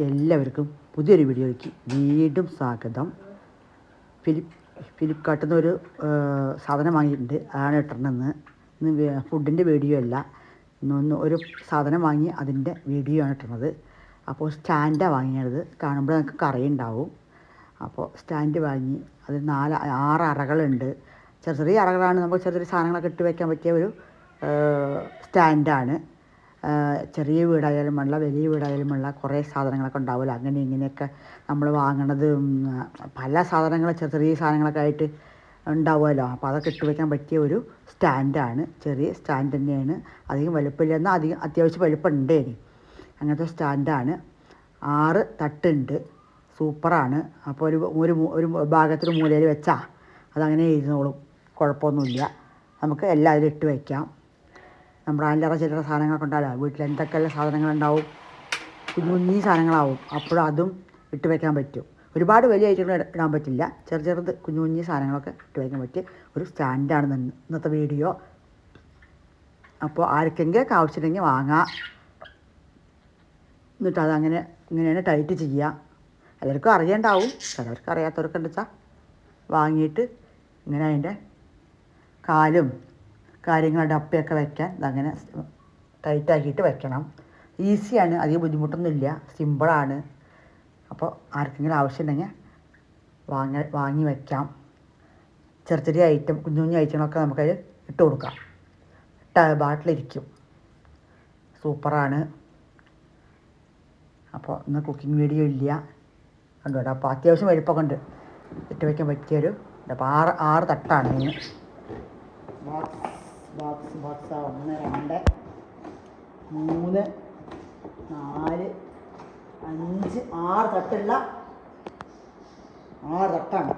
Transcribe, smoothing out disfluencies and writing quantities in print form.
എല്ലാവർക്കും പുതിയൊരു വീഡിയോയ്ക്ക് വീണ്ടും സ്വാഗതം. ഫ്ലിപ്കാർട്ടിൽ നിന്ന് ഒരു സാധനം വാങ്ങിയിട്ടുണ്ട്. അതാണ് ഇട്ടിരുന്നത്. ഇന്ന് ഫുഡിൻ്റെ വീഡിയോ അല്ല, ഒരു സാധനം വാങ്ങി അതിൻ്റെ വീഡിയോ ആണ് ഇട്ടുന്നത്. അപ്പോൾ സ്റ്റാൻഡാണ് വാങ്ങിയത്. കാണുമ്പോൾ നിങ്ങൾക്ക് അറിയുണ്ടാവും. അപ്പോൾ സ്റ്റാൻഡ് വാങ്ങി. അത് 6 അറകളുണ്ട്. ചെറിയ അറകളാണ്. നമുക്ക് ചെറിയ സാധനങ്ങളൊക്കെ ഇട്ട് വയ്ക്കാൻ പറ്റിയ ഒരു സ്റ്റാൻഡാണ്. ചെറിയ വീടായാലും വേണ്ട, വലിയ വീടായാലും വേണ്ട, കുറേ സാധനങ്ങളൊക്കെ ഉണ്ടാവില്ല. അങ്ങനെ ഇങ്ങനെയൊക്കെ നമ്മൾ വാങ്ങണത് പല സാധനങ്ങൾ ചെറിയ സാധനങ്ങളൊക്കെ ആയിട്ട് ഉണ്ടാവുമല്ലോ. അപ്പോൾ അതൊക്കെ ഇട്ട് വയ്ക്കാൻ പറ്റിയ ഒരു സ്റ്റാൻഡാണ്. ചെറിയ സ്റ്റാൻഡ് തന്നെയാണ്. അധികം വലുപ്പമില്ല, എന്നാൽ അത്യാവശ്യം വലുപ്പം ഉണ്ടേനി. അങ്ങനത്തെ സ്റ്റാൻഡാണ്. 6 തട്ടുണ്ട്. സൂപ്പറാണ്. അപ്പോൾ ഒരു ഭാഗത്തൊരു മൂലയിൽ വെച്ചാൽ അതങ്ങനെ ഇരുന്നോളും. കുഴപ്പമൊന്നുമില്ല. നമുക്ക് എല്ലാം അതിൽ ഇട്ട് വയ്ക്കാം. നമ്മുടെ അല്ലറ ചില്ലറ സാധനങ്ങളൊക്കെ ഉണ്ടാവില്ല. വീട്ടിൽ എന്തൊക്കെയുള്ള സാധനങ്ങളുണ്ടാവും, കുഞ്ഞു സാധനങ്ങളാവും. അപ്പോഴും അതും ഇട്ട് വയ്ക്കാൻ പറ്റും. ഒരുപാട് വലിയ ഐറ്റങ്ങൾ ഇടാൻ പറ്റില്ല. ചെറുത് കുഞ്ഞു സാധനങ്ങളൊക്കെ ഇട്ട് വയ്ക്കാൻ പറ്റിയ ഒരു സ്റ്റാൻഡാണ് ഇന്നത്തെ വീഡിയോ. അപ്പോൾ ആർക്കെങ്കിലൊക്കെ ആവശ്യമുണ്ടെങ്കിൽ വാങ്ങാം. എന്നിട്ട് അതങ്ങനെ ഇങ്ങനെയാണ് ടൈറ്റ് ചെയ്യുക. എല്ലാവർക്കും അറിയണ്ടാവും, ചിലവർക്ക് അറിയാത്തവർക്ക് വെച്ചാൽ വാങ്ങിയിട്ട് ഇങ്ങനെ അതിൻ്റെ കാലും കാര്യങ്ങളുടെ അപ്പയൊക്കെ വയ്ക്കാൻ ഇതങ്ങനെ ടൈറ്റാക്കിയിട്ട് വെക്കണം. ഈസിയാണ്, അധികം ബുദ്ധിമുട്ടൊന്നുമില്ല, സിമ്പിളാണ്. അപ്പോൾ ആർക്കെങ്കിലും ആവശ്യമുണ്ടെങ്കിൽ വാങ്ങി വയ്ക്കാം. ചെറിയ ഐറ്റം, കുഞ്ഞു ഐറ്റങ്ങളൊക്കെ നമുക്കതിൽ ഇട്ട് കൊടുക്കാം. ബാട്ടിലിരിക്കും. സൂപ്പറാണ്. അപ്പോൾ ഇന്ന് കുക്കിംഗ് വീഡിയോ ഇല്ല, കണ്ടു. അപ്പോൾ അത്യാവശ്യം വലുപ്പമൊക്കെ ഉണ്ട്. ഇട്ട് വയ്ക്കാൻ പറ്റിയൊരു. അപ്പോൾ 6 തട്ടാണ് ഇതിന്. ബോക്സ് 1 2 3 4 5 6 തട്ടുള്ള 6 തട്ടാണ്.